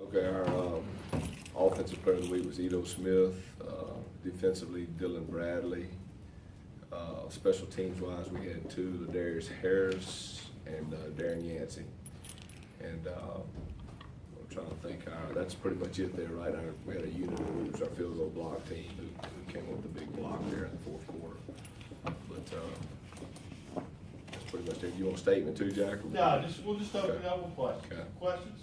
Okay, our offensive player of the week was Edo Smith. Defensively, Dylan Bradley. Special teams wise, we had two, Ladarius Harris and Darren Yancey. And I'm trying to think, that's pretty much it there, right? We had a unit who was our field goal block team who came up with the big block there in the fourth quarter. But that's pretty much it. You want a statement too, Jack? No, we'll just open it up with questions. Okay. Questions?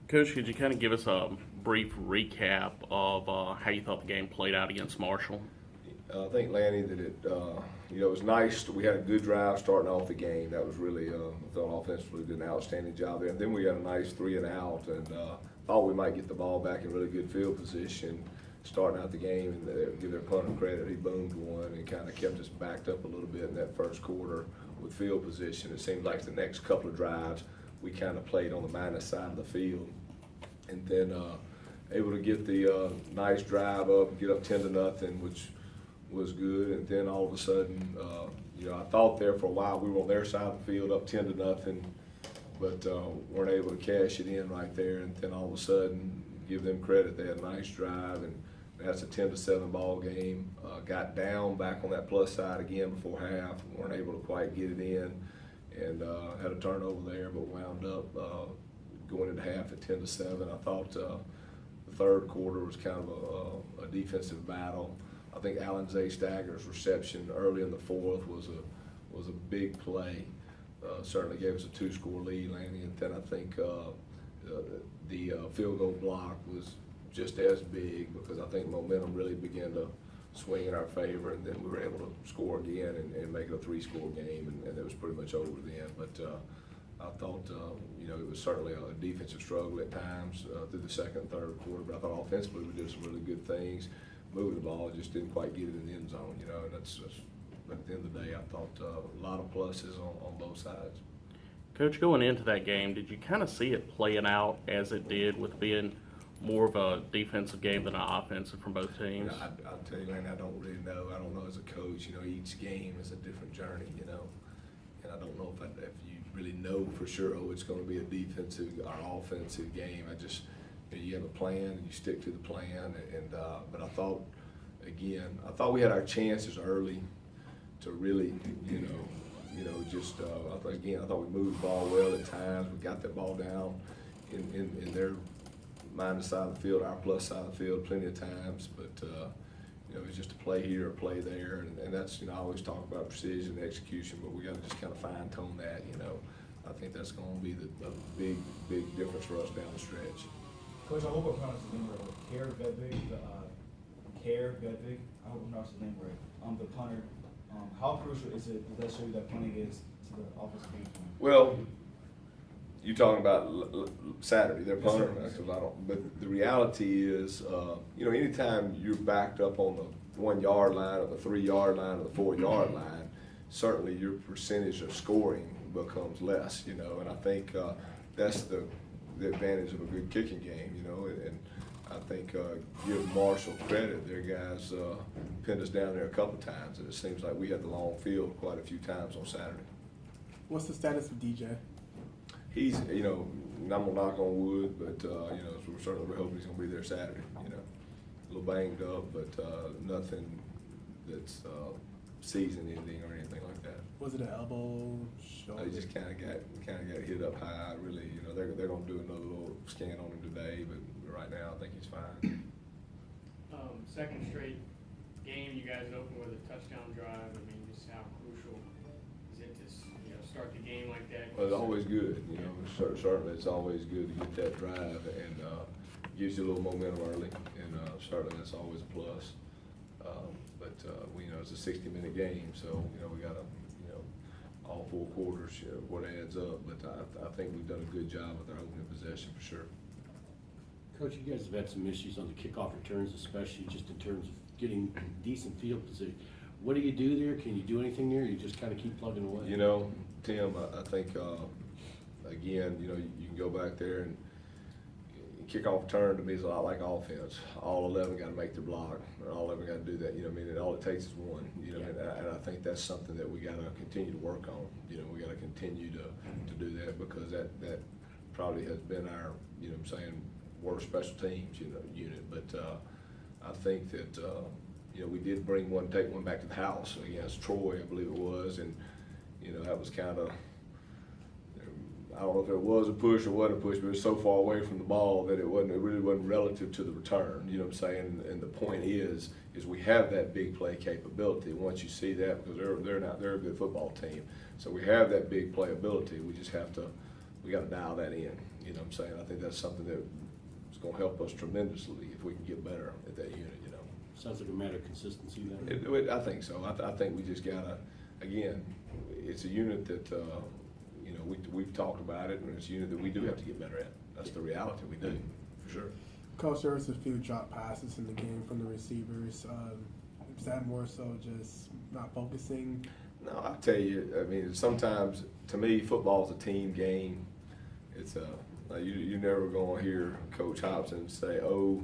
Coach, could you kind of give us a brief recap of how you thought the game played out against Marshall? I think, Lanny, that it was nice. We had a good drive starting off the game. That was really, I thought offensively did an outstanding job there. And then we had a nice 3 and out, and thought we might get the ball back in really good field position starting out the game, and give their punter credit. He boomed one and kind of kept us backed up a little bit in that first quarter with field position. It seemed like the next couple of drives we kind of played on the minus side of the field, and then able to get the nice drive up, get up 10-0, which was good. And then all of a sudden, I thought there for a while we were on their side of the field up 10-0, but weren't able to cash it in right there. And then all of a sudden, give them credit, they had a nice drive, and that's a 10-7 ball game. Got down back on that plus side again before half, weren't able to quite get it in, and had a turnover there, but wound up going into half at 10-7. I thought the third quarter was kind of a defensive battle. I think Alan Zay Stagger's reception early in the fourth was a big play. Certainly gave us a 2-score lead, Lanny, and then I think the field goal block was just as big, because I think momentum really began to swing in our favor, and then we were able to score again and make it a 3-score game, and it was pretty much over then. But I thought, it was certainly a defensive struggle at times through the second and third quarter, but I thought offensively we did some really good things. Moving the ball, just didn't quite get it in the end zone, and that's at the end of the day, I thought a lot of pluses on both sides. Coach, going into that game, did you kind of see it playing out as it did, with being more of a defensive game than an offensive from both teams? I'll tell you, Lane, I don't really know. I don't know as a coach. Each game is a different journey. And I don't know if you really know for sure. Oh, it's going to be a defensive or offensive game. You have a plan and you stick to the plan. But I thought we had our chances early to really, I thought we moved the ball well at times. We got that ball down in their minus side of the field, our plus side of the field, plenty of times. But it was just a play here, a play there, and that's I always talk about precision and execution, but we got to just kind of fine tune that. I think that's going to be the big difference for us down the stretch. Coach, I hope I pronounced his name right. Care Vedvig, I hope I pronounced his name right. The punter. How crucial is it that show you that punting is to the offensive game plan? Well, you're talking about Saturday, their punter. Yes, sir. But the reality is, anytime you're backed up on the 1 yard line or the 3 yard line or the 4 yard line, certainly your percentage of scoring becomes less. And I think that's the advantage of a good kicking game. And I think give Marshall credit. Their guys pinned us down there a couple times, and it seems like we had the long field quite a few times on Saturday. What's the status of DJ? He's, I'm gonna knock on wood, but so we're certainly hoping he's gonna be there Saturday. A little banged up, but nothing that's season-ending or anything like that. Was it an elbow, shoulder? He just kind of got hit up high. Really, they're gonna do another little scan on him today, but right now I think he's fine. Second straight game, you guys open with a touchdown drive. I mean, just how crucial is it to start the game like that? Well, it's always good. Certainly it's always good to get that drive, and gives you a little momentum early, and certainly that's always a plus. But it's a 60-minute game, so we got to all 4 quarters what adds up. But I think we've done a good job with our opening possession for sure. Coach, you guys have had some issues on the kickoff returns, especially just in terms of getting decent field position. What do you do there? Can you do anything there? You just kind of keep plugging away? Tim, I think, again, you can go back there, and kickoff return to me is a lot like offense. All 11 got to make their block, or all 11 got to do that. And all it takes is one. And I think that's something that we got to continue to work on. We got to continue to do that, because that probably has been our, you know what I'm saying, worst special teams, you know, unit. But I think that, you know, we did take one back to the house against Troy, I believe it was, and, you know, that was kind of, I don't know if it was a push or wasn't a push, but it was so far away from the ball that it really wasn't relative to the return, you know what I'm saying? And the point is we have that big play capability. Once you see that, because they're a good football team, so we have that big play ability. We just we got to dial that in, you know what I'm saying? I think that's something that is going to help us tremendously if we can get better at that unit, you know. Sounds like a matter of consistency then. I think so. I think we just gotta, again, it's a unit that, you know, we've talked about it, and it's a unit that we do have to get better at. That's the reality, we do, for sure. Coach, there was a few drop passes in the game from the receivers. Is that more so just not focusing? No, I tell you, I mean, sometimes, to me, football's a team game. It's you're never gonna hear Coach Hopson say, oh,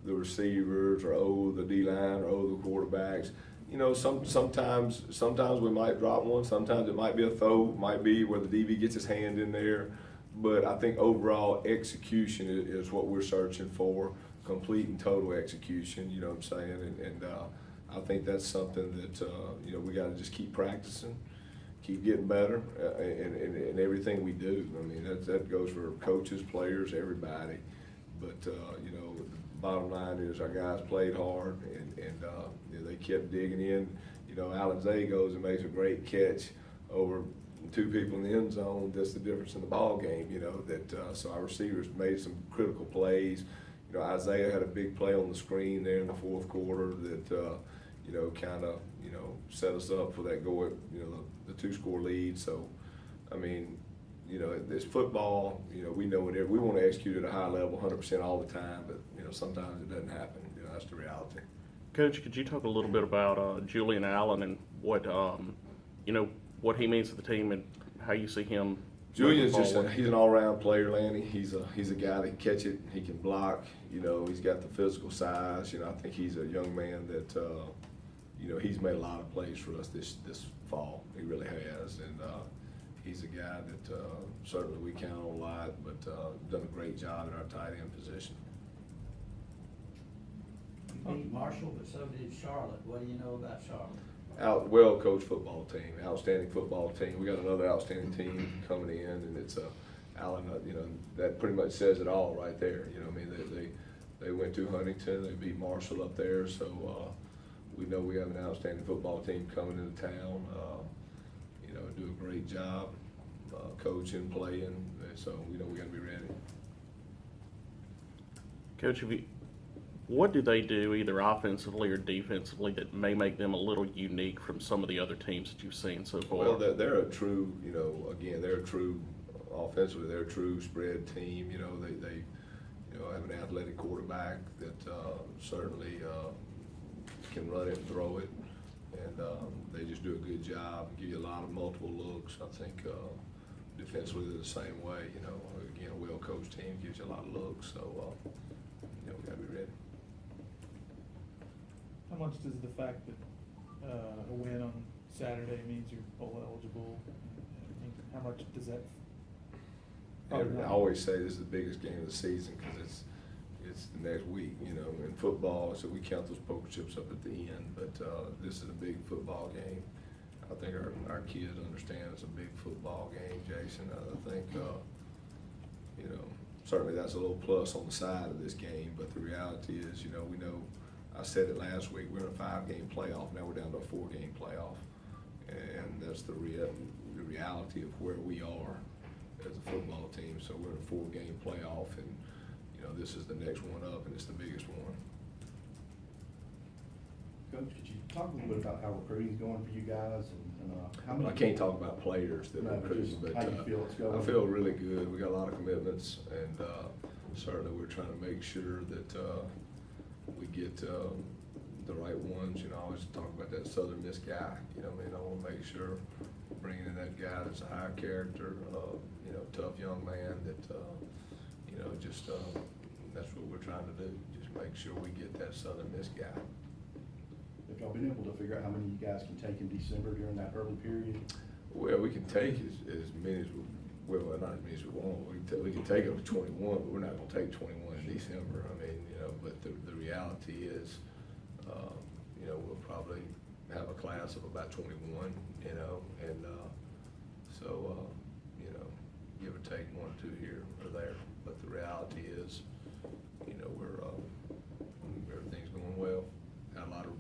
the receivers, or oh, the D-line, or oh, the quarterbacks. You know, sometimes we might drop one. Sometimes it might be a throw, might be where the DB gets his hand in there. But I think overall execution is what we're searching for, complete and total execution. You know what I'm saying? And I think that's something that you know, we got to just keep practicing, keep getting better in everything we do. I mean, that goes for coaches, players, everybody. But you know, the bottom line is our guys played hard, and you know, they kept digging in. You know, Alan Zay goes and makes a great catch over two people in the end zone. That's the difference in the ball game. You know that. So our receivers made some critical plays. You know, Isaiah had a big play on the screen there in the fourth quarter that you know, kind of, you know, set us up for that go. You know, the 2-score lead. So, I mean, you know, it's football. You know, we know it. We want to execute at a high level, 100% all the time. But you know, sometimes it doesn't happen. You know, that's the reality. Coach, could you talk a little bit about Julian Allen and what you know, what he means to the team and how you see him? Julian's he's an all-around player, Lanny. He's a guy that can catch it. He can block. You know, he's got the physical size. You know, I think he's a young man that you know, he's made a lot of plays for us this fall. He really has, and he's a guy that certainly we count on a lot, but done a great job at our tight end position. You beat Marshall, but so did Charlotte. What do you know about Charlotte? Well-coached football team, outstanding football team. We got another outstanding team coming in, and it's Allen. You know, that pretty much says it all right there. You know, I mean, they went to Huntington, they beat Marshall up there, so we know we have an outstanding football team coming into town. You know, do a great job coaching, playing, so we know we got to be ready. Coach, what do they do either offensively or defensively that may make them a little unique from some of the other teams that you've seen so far? Well, they're a true, you know, again, they're a true offensively, they're a true spread team. You know, they you know, have an athletic quarterback that certainly can run it and throw it, and they just do a good job, give you a lot of multiple looks. I think defensively they're the same way. You know, again, a well-coached team gives you a lot of looks, so you know, we got to be ready. How much does the fact that a win on Saturday means you're bowl eligible? I mean, how much does that? I always say this is the biggest game of the season because it's the next week. You know, in football, so we count those poker chips up at the end. But this is a big football game. I think our kids understand it's a big football game, Jason. I think you know, certainly that's a little plus on the side of this game. But the reality is, you know, we know. I said it last week, we're in a 5-game playoff. Now we're down to a 4-game playoff. And that's the reality of where we are as a football team. So we're in a 4-game playoff, and, you know, this is the next one up, and it's the biggest one. Coach, could you talk a little bit about how recruiting's going for you guys, and how many? I can't talk about players that No, are but recruiting, just but how you feel it's going. I feel really good. We got a lot of commitments, and certainly we're trying to make sure that we get the right ones. You know, I always talk about that Southern Miss guy. You know, I mean, I want to make sure bringing in that guy that's a high character, you know, tough young man that, you know, just that's what we're trying to do. Just make sure we get that Southern Miss guy. Have y'all been able to figure out how many you guys can take in December during that early period? Well, we can take as many as well, not as many as we want, we can take them to 21, but we're not gonna take 21 in December. I mean, you know, but the reality is, you know, we'll probably have a class of about 21, you know, and, so, you know, give or take 1 or 2 here or there. But the reality is, you know, everything's going well. Had a lot of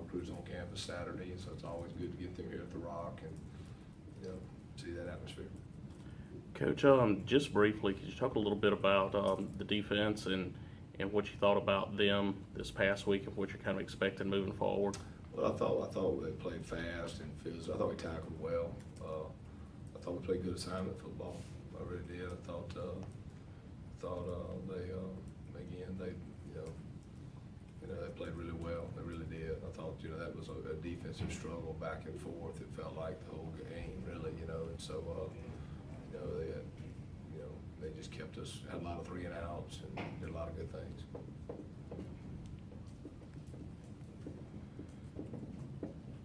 recruits on campus Saturday, so it's always good to get them here at the Rock and, you know, see that atmosphere. Coach, just briefly, could you talk a little bit about the defense and what you thought about them this past week and what you're kind of expecting moving forward? Well, I thought they played fast and physical. I thought we tackled well. I thought we played good assignment football. I really did. I thought they again they they played really well. They really did. I thought that was a defensive struggle back and forth. It felt like the whole game really, and so they had, they just kept us, had a lot of 3 and outs and did a lot of good things.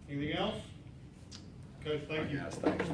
Anything else? Coach, thank you. Guys, thanks.